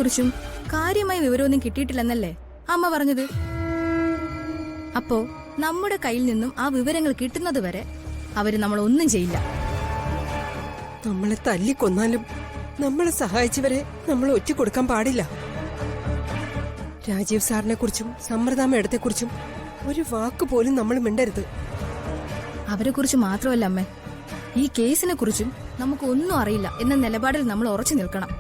കുറിച്ചും കാര്യമായ വിവരമൊന്നും കിട്ടിയിട്ടില്ലെന്നല്ലേ അമ്മ പറഞ്ഞത്? അപ്പോ നമ്മുടെ കയ്യിൽ നിന്നും ആ വിവരങ്ങൾ കിട്ടുന്നത് വരെ അവര് നമ്മളൊന്നും ചെയ്യില്ല. നമ്മളെ തല്ലിക്കൊന്നാലും നമ്മളെ സഹായിച്ചവരെ നമ്മൾ ഒറ്റ കൊടുക്കാൻ പാടില്ല. രാജീവ് സാറിനെ കുറിച്ചും സമൃദ്ധ മേഡത്തെ കുറിച്ചും ഒരു വാക്ക് പോലും നമ്മൾ മിണ്ടരുത്. അവരെ കുറിച്ച് മാത്രമല്ല അമ്മേ, ഈ കേസിനെ കുറിച്ചും നമുക്ക് ഒന്നും അറിയില്ല എന്ന നിലപാടിൽ നമ്മൾ ഉറച്ചു നിൽക്കണം.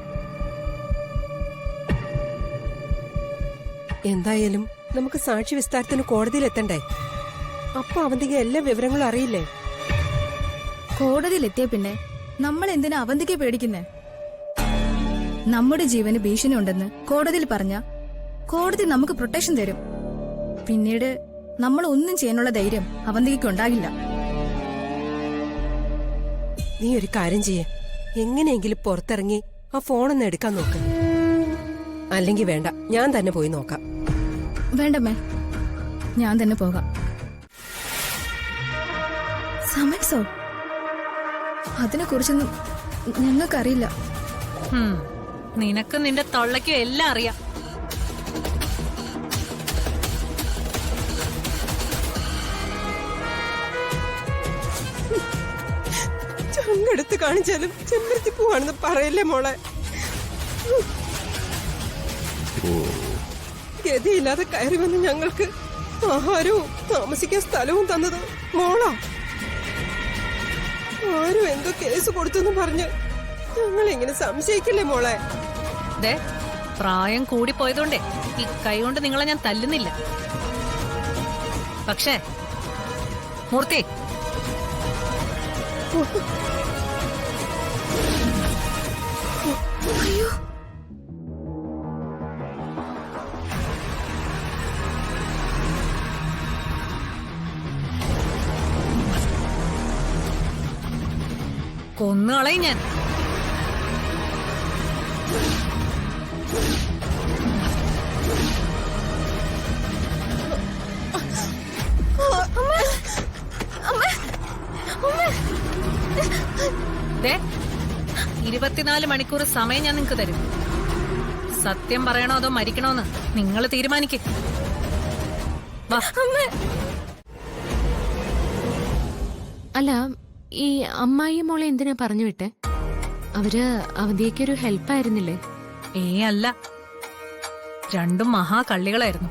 എന്തായാലും നമുക്ക് സാക്ഷി വിസ്താരത്തിന് കോടതിയിൽ എത്തണ്ടേ? അപ്പൊ അവന്തിക എല്ലാ വിവരങ്ങളും അറിയില്ലേ? കോടതിയിൽ എത്തിയ പിന്നെ നമ്മൾ എന്തിനാ അവന്തിക്ക് പേടിക്കുന്നേ? നമ്മുടെ ജീവന് ഭീഷണി ഉണ്ടെന്ന് കോടതിയിൽ പറഞ്ഞ കോടതി നമുക്ക് പ്രൊട്ടക്ഷൻ തരും. പിന്നീട് നമ്മൾ ഒന്നും ചെയ്യാനുള്ള ധൈര്യം അവന്തിക്ക് ഉണ്ടാകില്ല. നീ ഒരു കാര്യം ചെയ്യേ, എങ്ങനെയെങ്കിലും പുറത്തിറങ്ങി ആ ഫോണൊന്ന് എടുക്കാൻ നോക്ക്. അല്ലെങ്കിൽ വേണ്ട, ഞാൻ തന്നെ പോയി നോക്കാം. വേണ്ടമ്മേ, ഞാൻ തന്നെ പോകാം. സമൻസോ? അതിനെ കുറിച്ചൊന്നും ഞങ്ങൾക്കറിയില്ല. നിനക്കും നിന്റെ തൊള്ളയ്ക്കും എല്ലാം അറിയാം. ചങ്കെടുത്ത് കാണിച്ചാലും ചെമ്പരത്തി പോവാണെന്ന് പറയല്ലേ മോളെ. ഗതിയില്ലാതെ കയറി വന്ന് ഞങ്ങൾക്ക് ആഹാരവും താമസിക്കാൻ സ്ഥലവും തന്നത് മോളാ. ആരും എന്തോ കേസ് കൊടുത്തെന്ന് പറഞ്ഞ് ഞങ്ങളിങ്ങനെ സംശയിക്കില്ലേ മോളെ? പ്രായം കൂടി പോയതുകൊണ്ടേ ഈ കൈ കൊണ്ട് നിങ്ങളെ ഞാൻ തല്ലുന്നില്ല. പക്ഷേ മൂർത്തി, അയ്യോ, കൊന്നുകളയും ഞാൻ. ദേ, 24 മണിക്കൂർ സമയം ഞാൻ നിങ്ങക്ക് തരും. സത്യം പറയണോ അതോ മരിക്കണോന്ന് നിങ്ങൾ തീരുമാനിക്കേ. അല്ല, ഈ അമ്മായി മോളെ എന്തിനാ പറഞ്ഞു വിട്ടെ? അവര് അവധിയൊരു ഹെൽപ്പായിരുന്നില്ലേ? അല്ല, രണ്ടും മഹാകള്ളികളായിരുന്നു.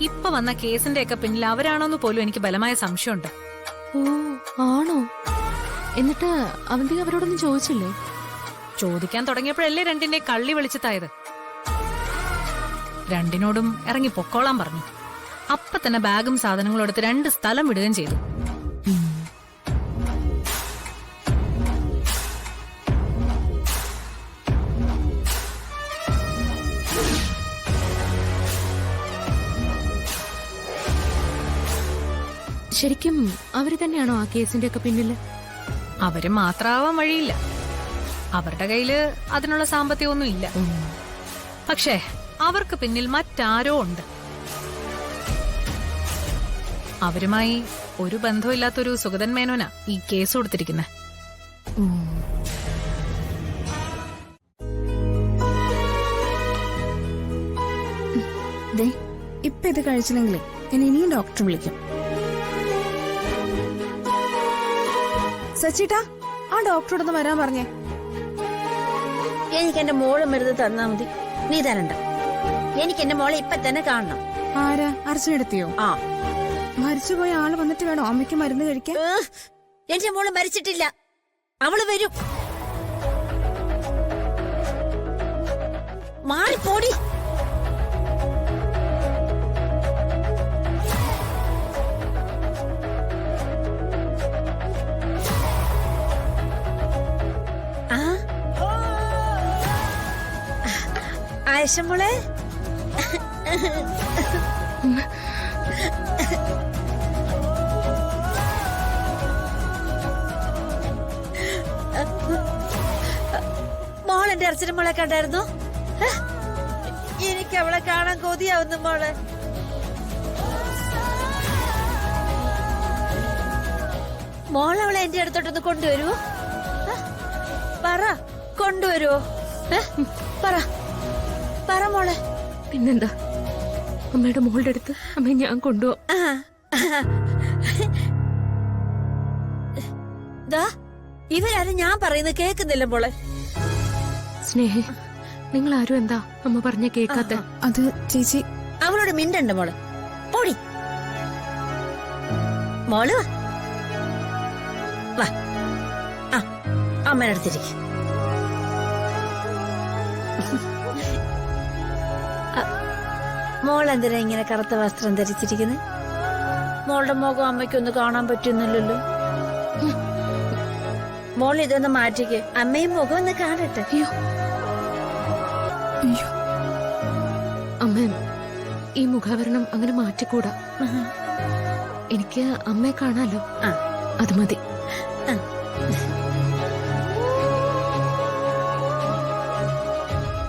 ഇപ്പൊ വന്ന കേസിന്റെ ഒക്കെ പിന്നിൽ അവരാണോന്ന് പോലും എനിക്ക് ബലമായ സംശയമുണ്ട്. ഓ, ആണോ? എന്നിട്ട് അവന്തി അവരോടൊന്നും ചോദിച്ചില്ലേ? ചോദിക്കാൻ തുടങ്ങിയപ്പോഴല്ലേ രണ്ടിന്റെ കള്ളി വിളിച്ചതായത്. രണ്ടിനോടും ഇറങ്ങി പൊക്കോളാൻ പറഞ്ഞു. അപ്പൊ തന്നെ ബാഗും സാധനങ്ങളും എടുത്ത് 2 സ്ഥലം വിടുകയും ചെയ്തു. ശരിക്കും അവര് തന്നെയാണോ ആ കേസിന്റെ ഒക്കെ പിന്നില്? അവര് മാത്രമാവാൻ വഴിയില്ല. അവരുടെ കയ്യില് അതിനുള്ള സാമ്പത്തികമൊന്നും ഇല്ല. പക്ഷേ അവർക്ക് പിന്നിൽ മറ്റാരോ ഉണ്ട്. അവരുമായി ഒരു ബന്ധമില്ലാത്തൊരു സുഗതൻ മേനോനാ ഈ കേസ് കൊടുത്തിരിക്കുന്നത്. ഇപ്പൊ ഇത് കഴിച്ചില്ലെങ്കിലേ ഞാൻ ഇനിയും ഡോക്ടർ വിളിക്കും. സച്ചിട്ടാ, ആ ഡോക്ടറോടൊന്ന് വരാൻ പറഞ്ഞേ. എനിക്ക് എന്റെ മോള് മരുന്ന് തന്നാ മതി. നീ തരണ്ട. എനിക്ക് എന്റെ മോളെ ഇപ്പൊ തന്നെ കാണണം. ആരാ? അർച്ചനെടുത്തിയോ? ആ, മരിച്ചുപോയ ആള് വന്നിട്ട് വേണോ അമ്മയ്ക്ക് മരുന്ന് കഴിക്കാൻ? എന്റെ മോള് മരിച്ചിട്ടില്ല. അവള് വരും. മാറിപ്പോടി. ആയിഷമോളെ, മോൾ എന്റെ അർച്ചന മോളെ കണ്ടായിരുന്നു? എനിക്ക് അവളെ കാണാൻ കൊതിയാവുന്നു മോളെ. മോൾ അവളെ എന്റെ അടുത്തോട്ടൊന്ന് കൊണ്ടുവരുവോ? പറ, കൊണ്ടുവരുവോ? പറ. പറ മോളെ. പിന്നെന്താ, അമ്മയുടെ മോളുടെ അടുത്ത് അമ്മയെ ഞാൻ കൊണ്ടുപോവാം. ഇവരാരും ഞാൻ പറയുന്നത് കേൾക്കുന്നില്ല മോളെ. സ്നേഹ, നിങ്ങൾ ആരും എന്താ അമ്മ പറഞ്ഞ കേക്കാത്ത? അത് ചേച്ചി, അവളോട് മിണ്ടണ്ട മോളെ. പോടി മോള് വാ. വാ, ആ അമ്മേടെ അടുത്തിരിക്കും. മോൾ എന്തിനാ ഇങ്ങനെ കറുത്ത വസ്ത്രം ധരിച്ചിരിക്കുന്നത്? മോളുടെ മുഖം അമ്മയ്ക്കൊന്ന് കാണാൻ പറ്റുന്നില്ലല്ലോ. മോൾ ഇതൊന്ന് മാറ്റിക്ക്, അമ്മയും മുഖം ഒന്ന് കാണട്ടെ. അയ്യോ അയ്യോ, അമ്മ, ഈ മുഖാവരണം അങ്ങനെ മാറ്റിക്കൂടാ. എനിക്ക് അമ്മയെ കാണാലോ. ആ. അത് മതി.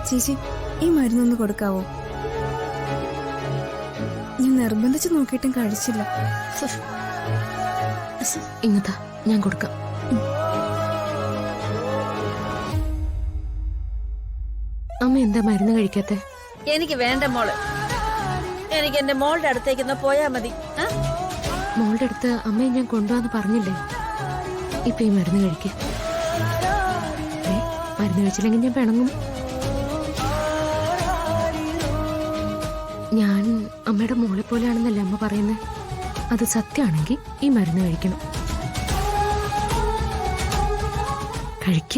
ചേച്ചി ഈ മരുന്നൊന്ന് കൊടുക്കാവോ? ഞാൻ നിർബന്ധിച്ച് നോക്കിയിട്ടും കഴിച്ചില്ല. ഇങ്ങത്താ, ഞാൻ കൊടുക്കാം. അമ്മ എന്താ മരുന്ന് കഴിക്കാത്തെ? എനിക്ക് വേണ്ട മോള്. എനിക്ക് എന്റെ മോളുടെ അടുത്തേക്കൊന്ന് പോയാ മതി. മോളുടെ അടുത്ത് അമ്മയെ ഞാൻ കൊണ്ടുപോവാന്ന് പറഞ്ഞില്ലേ? ഇപ്പൊ ഈ മരുന്ന് കഴിക്ക. മരുന്ന് കഴിച്ചില്ലെങ്കിൽ ഞാൻ പിണങ്ങും. ഞാൻ അമ്മയുടെ മോളെ പോലെയാണെന്നല്ലേ അമ്മ പറയുന്നത്? അത് സത്യമാണെങ്കിൽ ഈ മരുന്ന് കഴിക്കണം. കഴിക്ക.